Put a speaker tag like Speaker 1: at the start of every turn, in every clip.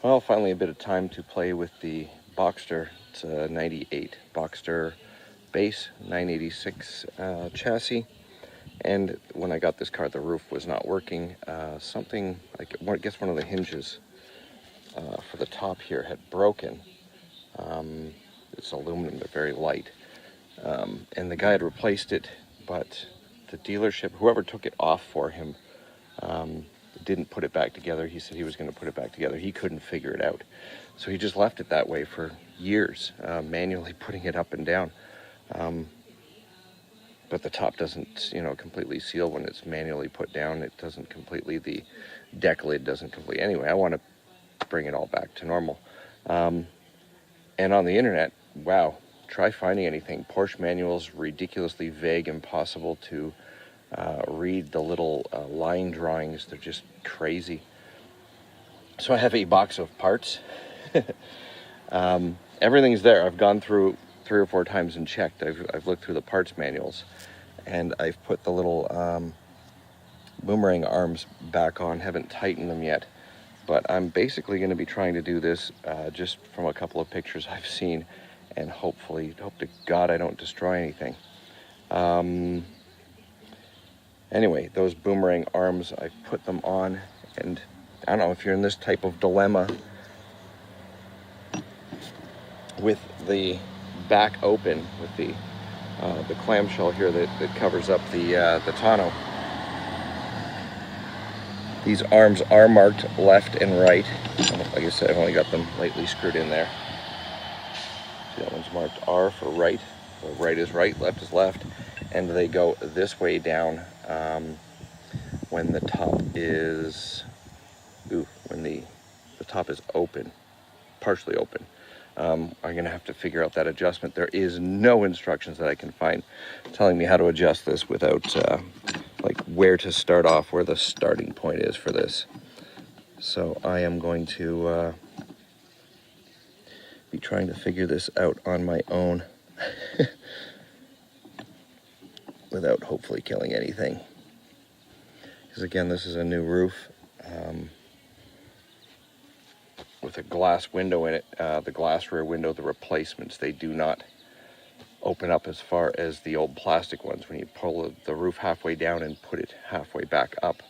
Speaker 1: Well, finally a bit of time to play with the Boxster. It's a 98 Boxster base, 986 chassis. And when I got this car, the roof was not working. Something, like, I guess one of the hinges for the top here had broken. It's aluminum, they're very light. And the guy had replaced it, but the dealership, whoever took it off for him, didn't put it back together. He said he was going to put it back together. He couldn't figure it out. So he just left it that way for years, manually putting it up and down. But the top doesn't, completely seal when it's manually put down. It doesn't completely, the deck lid doesn't completely. Anyway, I want to bring it all back to normal. And on the internet, wow, try finding anything. Porsche manuals, ridiculously vague, impossible to read the little line drawings. They're just crazy. So I have a box of parts. Everything's there. I've gone through 3 or 4 times and checked. I've looked through the parts manuals, and I've put the little boomerang arms back on. Haven't tightened them yet, but I'm basically going to be trying to do this just from a couple of pictures I've seen, and hope to God I don't destroy anything. Anyway, those boomerang arms, I put them on, and I don't know if you're in this type of dilemma with the back open, with the clamshell here that covers up the tonneau. These arms are marked left and right. Like I said, I've only got them lightly screwed in there. See, that one's marked R for right. So right is right, left is left, and they go this way down when the top is when the top is open, partially open. I'm gonna have to figure out that adjustment. There is no instructions that I can find telling me how to adjust this without like where to start off, where the starting point is for this. So I am going to be trying to figure this out on my own without hopefully killing anything. Because again, this is a new roof with a glass window in it. The glass rear window, the replacements, they do not open up as far as the old plastic ones. When you pull the roof halfway down and put it halfway back up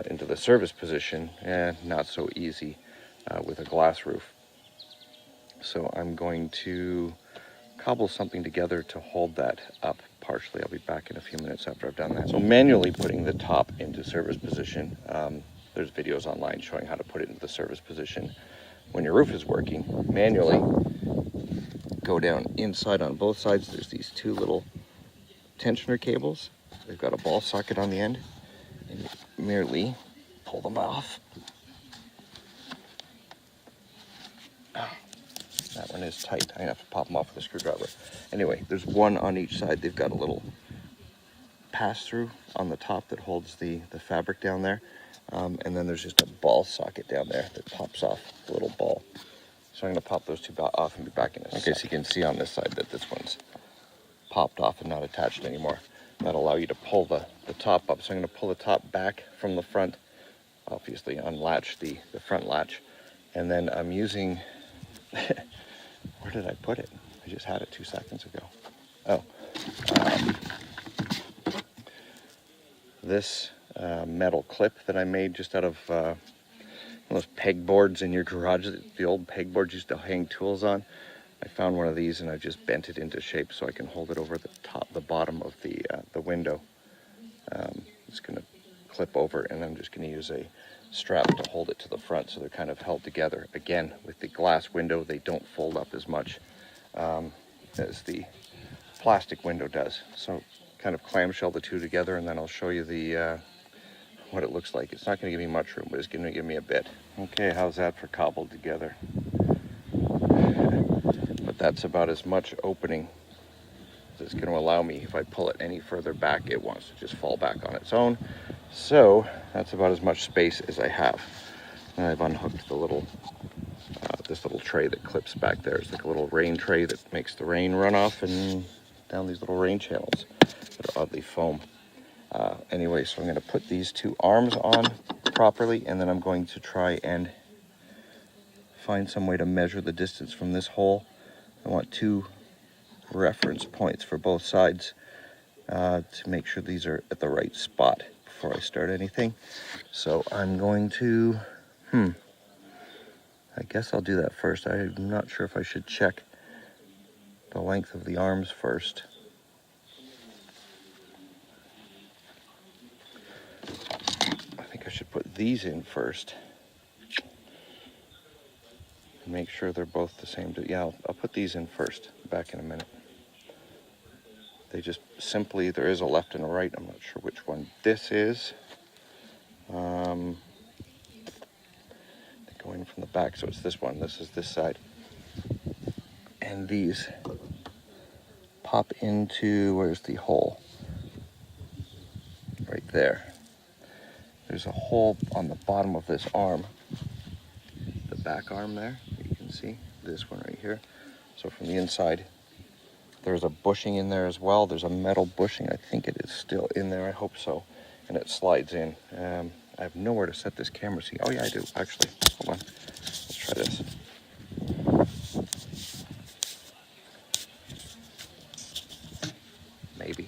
Speaker 1: into the service position, not so easy with a glass roof. So I'm going to cobble something together to hold that up partially. I'll be back in a few minutes after I've done that. So manually putting the top into service position, there's videos online showing how to put it into the service position when your roof is working. Manually, go down inside on both sides. There's these 2 little tensioner cables. They've got a ball socket on the end, and you merely pull them off. That one is tight. I'm gonna have to pop them off with a screwdriver. Anyway, there's one on each side. They've got a little pass-through on the top that holds the fabric down there. And then there's just a ball socket down there that pops off, a little ball. So I'm gonna pop those 2 off and be back in a second. Okay, so you can see on this side that this one's popped off and not attached anymore. That'll allow you to pull the top up. So I'm gonna pull the top back from the front, obviously unlatch the front latch. And then I'm using, where did I put it? I just had it 2 seconds ago. Oh, this metal clip that I made just out of those pegboards in your garage, the old pegboards used to hang tools on. I found one of these and I just bent it into shape so I can hold it over the bottom of the window. It's going to clip over, and I'm just going to use a strap to hold it to the front so they're kind of held together. Again, with the glass window, they don't fold up as much as the plastic window does. So kind of clamshell the 2 together, and then I'll show you the what it looks like. It's not going to give me much room, but it's going to give me a bit. Okay, how's that for cobbled together? But that's about as much opening as it's going to allow me. If I pull it any further back, it wants to just fall back on its own. So that's about as much space as I have. And I've unhooked the little this little tray that clips back there. It's like a little rain tray that makes the rain run off and down these little rain channels that are oddly foam. Anyway, so I'm going to put these 2 arms on properly, and then I'm going to try and find some way to measure the distance from this hole. I want 2 reference points for both sides to make sure these are at the right spot before I start anything. So I'm going to, I guess I'll do that first. I'm not sure if I should check the length of the arms first. I think I should put these in first. Make sure they're both the same. Yeah, I'll put these in first. Back in a minute. They just simply, there is a left and a right. I'm not sure which one this is. They go in from the back, so it's this one. This is this side. And these pop into, where's the hole? Right there. There's a hole on the bottom of this arm. The back arm there, you can see. This one right here. So from the inside, there's a bushing in there as well. There's a metal bushing. I think it is still in there. I hope so. And it slides in. I have nowhere to set this camera. See, oh yeah, I do, actually. Hold on. Let's try this. Maybe.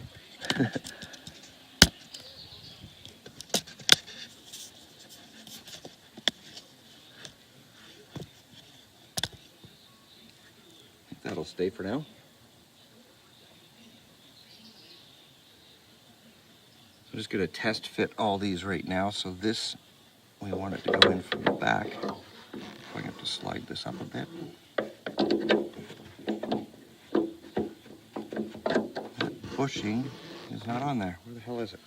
Speaker 1: That'll stay for now. I'm just going to test fit all these right now. So this, we want it to go in from the back. I have to slide this up a bit. That bushing is not on there. Where the hell is it?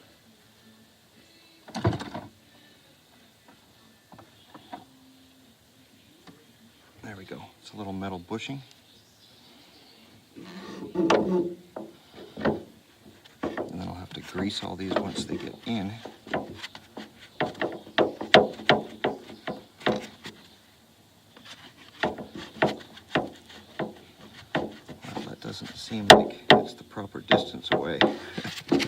Speaker 1: There we go. It's a little metal bushing. And then I'll have to grease all these once they get in. Well, that doesn't seem like it's the proper distance away. Okay.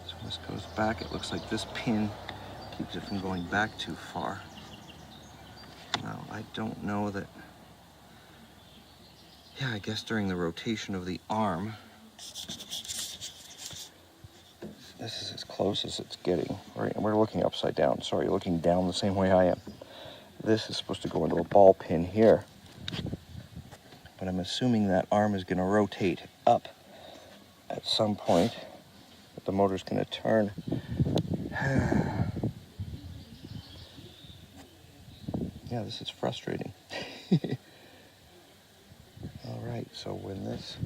Speaker 1: So this goes back. It looks like this pin keeps it from going back too far. Now, I don't know that... Yeah, I guess during the rotation of the arm, this is as close as it's getting. Right, and we're looking upside down. Sorry, looking down the same way I am. This is supposed to go into a ball pin here. But I'm assuming that arm is going to rotate up at some point. But the motor's going to turn. Yeah, this is frustrating. All right, so when this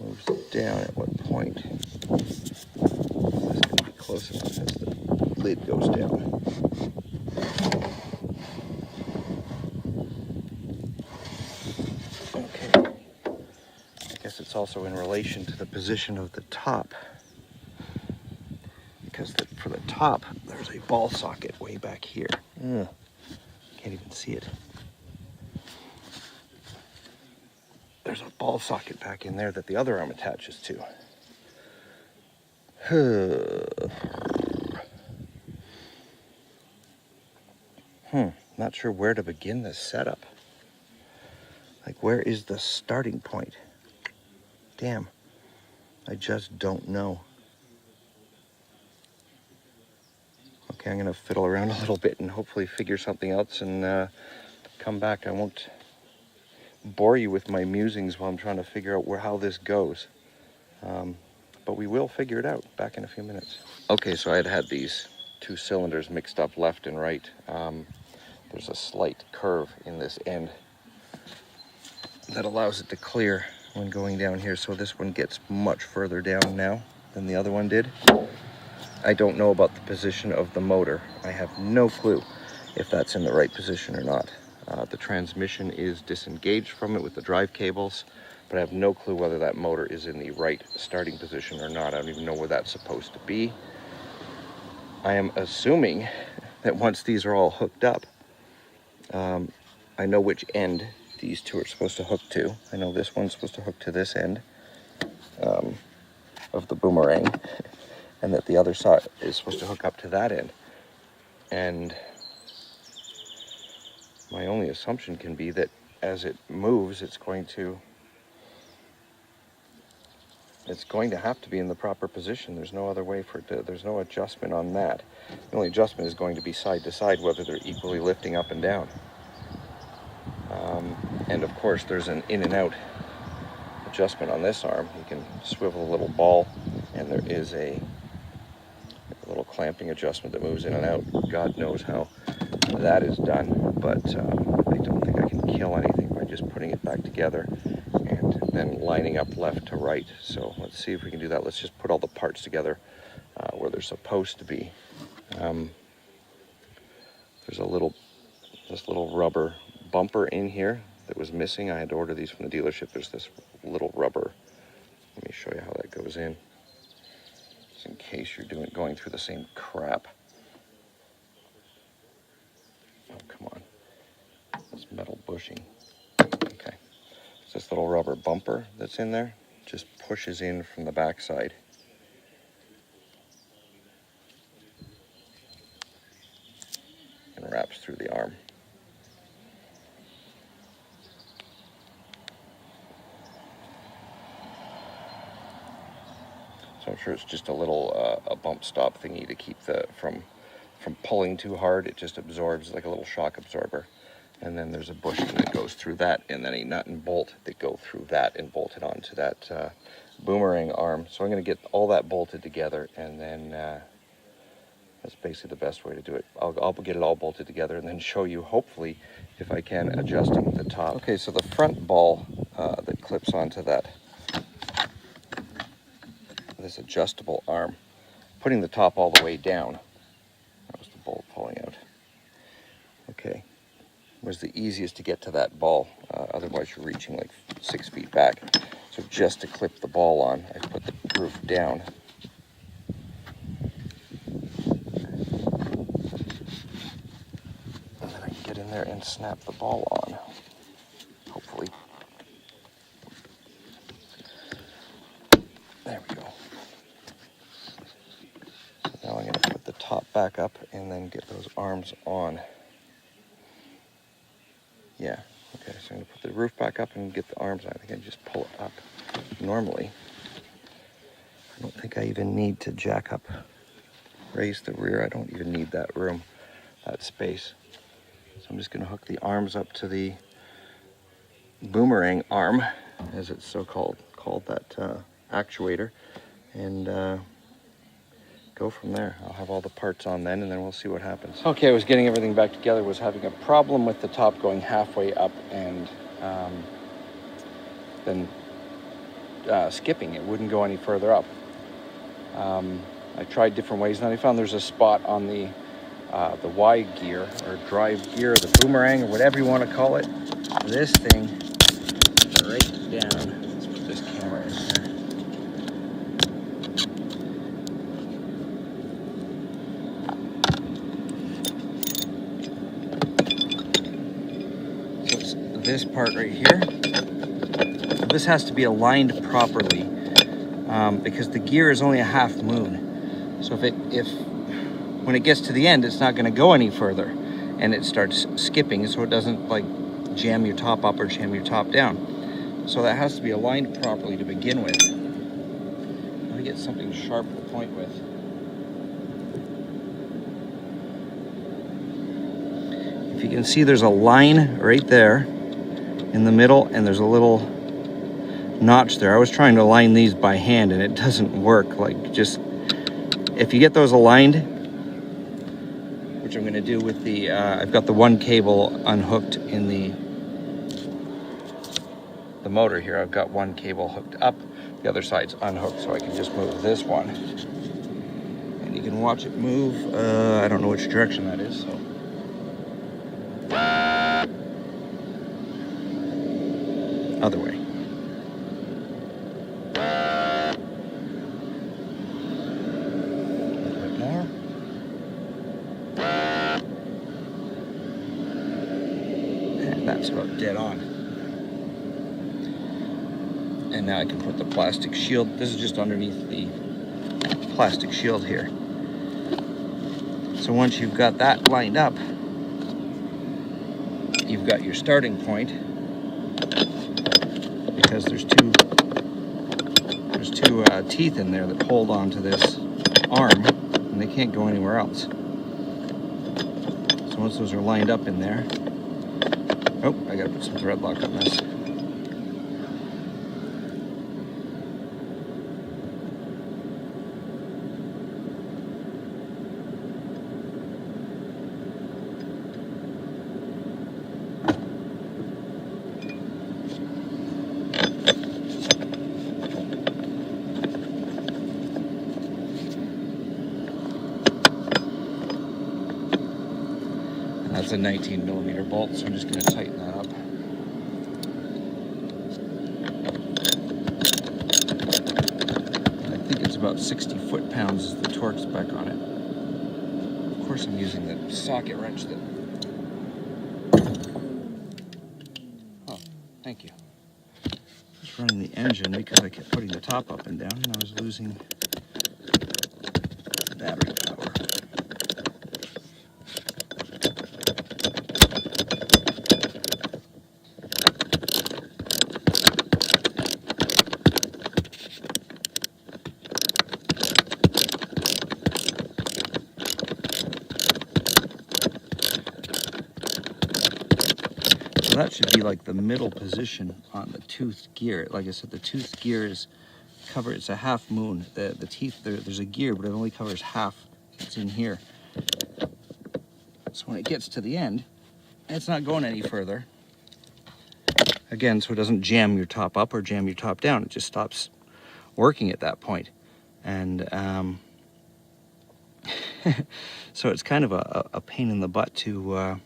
Speaker 1: moves down, at what point? This is going to be close enough as the lid goes down. Okay. I guess it's also in relation to the position of the top. Because for the top, there's a ball socket way back here. Ugh. Can't even see it. There's a ball socket back in there that the other arm attaches to. Not sure where to begin this setup. Like, where is the starting point? Damn. I just don't know. Okay, I'm going to fiddle around a little bit and hopefully figure something else and come back. I won't bore you with my musings while I'm trying to figure out how this goes. But we will figure it out back in a few minutes. Okay, so I had these 2 cylinders mixed up left and right. There's a slight curve in this end that allows it to clear when going down here. So this one gets much further down now than the other one did. I don't know about the position of the motor. I have no clue if that's in the right position or not. The transmission is disengaged from it with the drive cables, but I have no clue whether that motor is in the right starting position or not. I don't even know where that's supposed to be. I am assuming that once these are all hooked up, I know which end these 2 are supposed to hook to. I know this one's supposed to hook to this end of the boomerang. and that the other side is supposed to hook up to that end. And my only assumption can be that as it moves, it's going to have to be in the proper position. There's no other way for it to, there's no adjustment on that. The only adjustment is going to be side to side, whether they're equally lifting up and down. And of course, there's an in and out adjustment on this arm. You can swivel a little ball, and there is a little clamping adjustment that moves in and out. God knows how that is done, but I don't think I can kill anything by just putting it back together and then lining up left to right. So let's see if we can do that. Let's just put all the parts together where they're supposed to be. There's this little rubber bumper in here that was missing. I had to order these from the dealership. There's this little rubber. Let me show you how that goes in, just in case you're going through the same crap. Oh, come on. This metal bushing. Okay. It's this little rubber bumper that's in there. Just pushes in from the backside. And wraps through the arm. So I'm sure it's just a little a bump stop thingy to keep from pulling too hard. It just absorbs like a little shock absorber. And then there's a bushing that goes through that, and then a nut and bolt that go through that and bolt it onto that boomerang arm. So I'm going to get all that bolted together, and then that's basically the best way to do it. I'll get it all bolted together and then show you, hopefully, if I can, adjusting the top. Okay, so the front ball that clips onto that, this adjustable arm, putting the top all the way down. That was the bolt pulling out. Okay, was the easiest to get to that ball. Otherwise you're reaching like 6 feet back. So just to clip the ball on, I put the roof down. And then I can get in there and snap the ball on, hopefully. There we go. Now I'm going to put the top back up and then get those arms on. Yeah, okay, so I'm going to put the roof back up and get the arms on. I think I just pull it up. Normally, I don't think I even need to jack up, raise the rear. I don't even need that room, that space. So I'm just going to hook the arms up to the boomerang arm, as it's so called that actuator, and go from there. I'll have all the parts on then, and then we'll see what happens. Okay, I was getting everything back together, was having a problem with the top going halfway up and then skipping. It wouldn't go any further up. I tried different ways, and then I found there's a spot on the Y gear, or drive gear, or the boomerang, or whatever you want to call it. This thing, right down. Let's put this camera in here. This part right here, this has to be aligned properly because the gear is only a half moon. So if when it gets to the end, it's not going to go any further, and it starts skipping, so it doesn't like jam your top up or jam your top down. So that has to be aligned properly to begin with. Let me get something sharp to point with. If you can see, there's a line right there in the middle, and there's a little notch there. I was trying to align these by hand, and it doesn't work. Like, just if you get those aligned, which I'm going to do with the I've got the one cable unhooked in the motor here. I've got one cable hooked up, the other side's unhooked, so I can just move this one, and you can watch it move. I don't know which direction that is, so other way. A little bit more. And that's about dead on. And now I can put the plastic shield. This is just underneath the plastic shield here. So once you've got that lined up, you've got your starting point, because there's two teeth in there that hold onto this arm, and they can't go anywhere else. So once those are lined up in there, oh, I gotta put some thread lock on this. That's a 19mm bolt, so I'm just going to tighten that up. I think it's about 60 foot-pounds is the torque spec on it. Of course I'm using the socket wrench that... Oh, thank you. Just running the engine because I kept putting the top up and down, and I was losing battery power. So that should be like the middle position on the toothed gear. Like I said, the toothed gear is covered, it's a half moon. The teeth, there's a gear, but it only covers half. It's in here. So when it gets to the end, it's not going any further. Again, so it doesn't jam your top up or jam your top down. It just stops working at that point. And so it's kind of a pain in the butt to,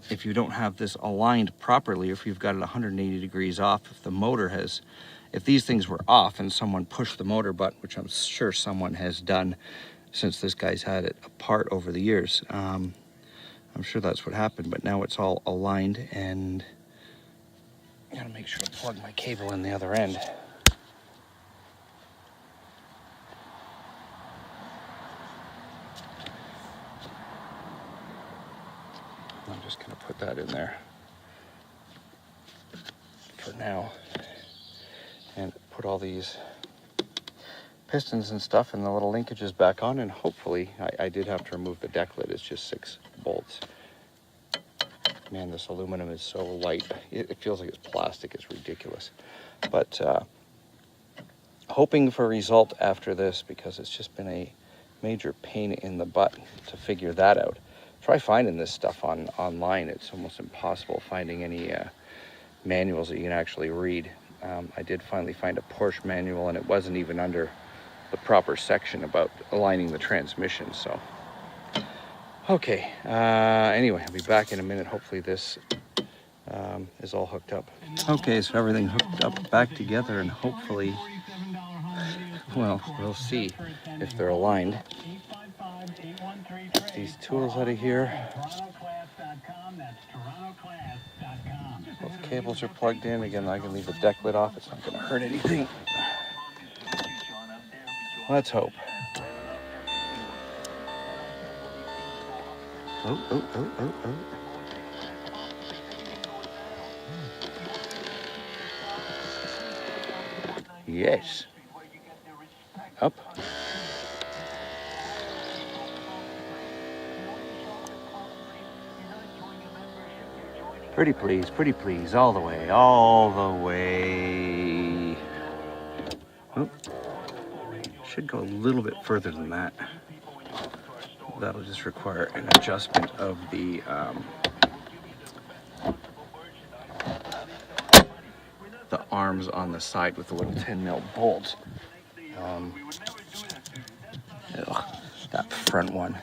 Speaker 1: if you don't have this aligned properly, if you've got it 180 degrees off, if the motor has, if these things were off and someone pushed the motor button, which I'm sure someone has done since this guy's had it apart over the years, I'm sure that's what happened, but now it's all aligned, and I gotta make sure to plug my cable in the other end. I'm just gonna put that in there for now and put all these pistons and stuff and the little linkages back on, and hopefully, I did have to remove the deck lid. It's just 6 bolts. Man, this aluminum is so light. It feels like it's plastic. It's ridiculous. But hoping for a result after this, because it's just been a major pain in the butt to figure that out. Try finding this stuff online. It's almost impossible finding any manuals that you can actually read. I did finally find a Porsche manual, and it wasn't even under the proper section about aligning the transmission. So, okay. Anyway, I'll be back in a minute. Hopefully this is all hooked up. Okay, so everything hooked up back together, and hopefully, well, we'll see if they're aligned. Get these tools out of here. Both cables are plugged in. Again, I can leave the deck lid off. It's not going to hurt anything. Let's hope. Oh. Yes. Up. Pretty please, all the way. Oh. Should go a little bit further than that. That'll just require an adjustment of the arms on the side with the little 10mm bolts. That front one.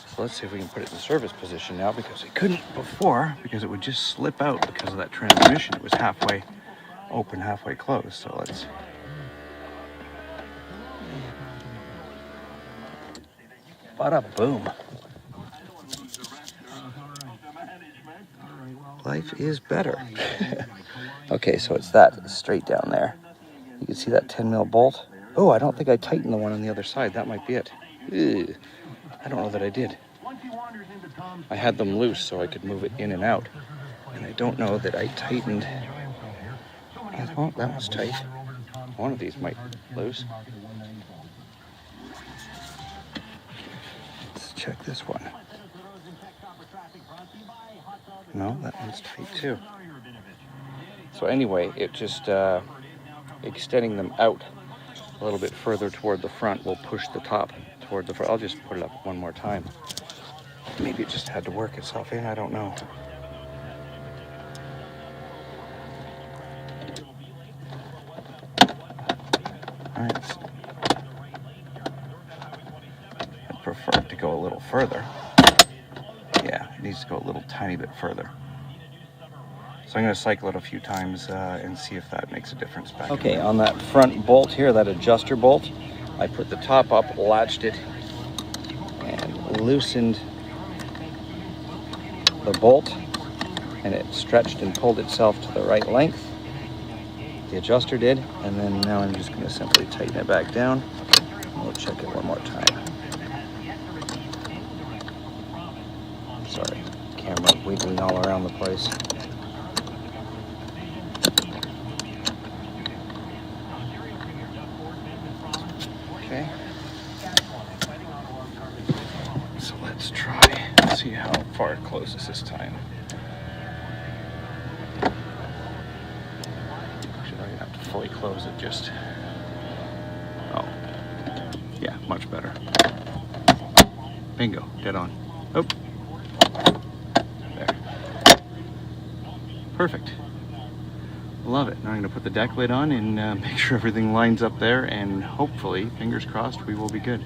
Speaker 1: So let's see if we can put it in service position now, because it couldn't before, because it would just slip out because of that transmission. It was halfway open, halfway closed. So let's... Bada boom. Life is better.
Speaker 2: Okay, so it's that straight down there. You can see that 10 mil bolt. Oh, I don't think I tightened the one on the other side. That might be it. Ugh. I don't know that I did. I had them loose so I could move it in and out. And I don't know that I tightened. Oh, that was tight. One of these might loose. Let's check this one. No, that one's tight too. So anyway, it just extending them out a little bit further toward the front will push the top toward the front. I'll just put it up one more time. Maybe it just had to work itself in, I don't know. All right. I'd prefer it to go a little further. Yeah, it needs to go a little tiny bit further. So I'm going to cycle it a few times and see if that makes a difference back. Okay, on that front bolt here, that adjuster bolt, I put the top up, latched it, and loosened the bolt, and it stretched and pulled itself to the right length. The adjuster did, and then now I'm just going to simply tighten it back down. We'll check it one more time. Sorry, camera wiggling all around the place. Okay. So let's try and see how far it closes this time. Actually, I don't have to fully close it, just... Oh. Yeah, much better. Bingo, dead on. Oh. There. Perfect. Love it. Now I'm going to put the deck lid on and make sure everything lines up there, and hopefully, fingers crossed, we will be good.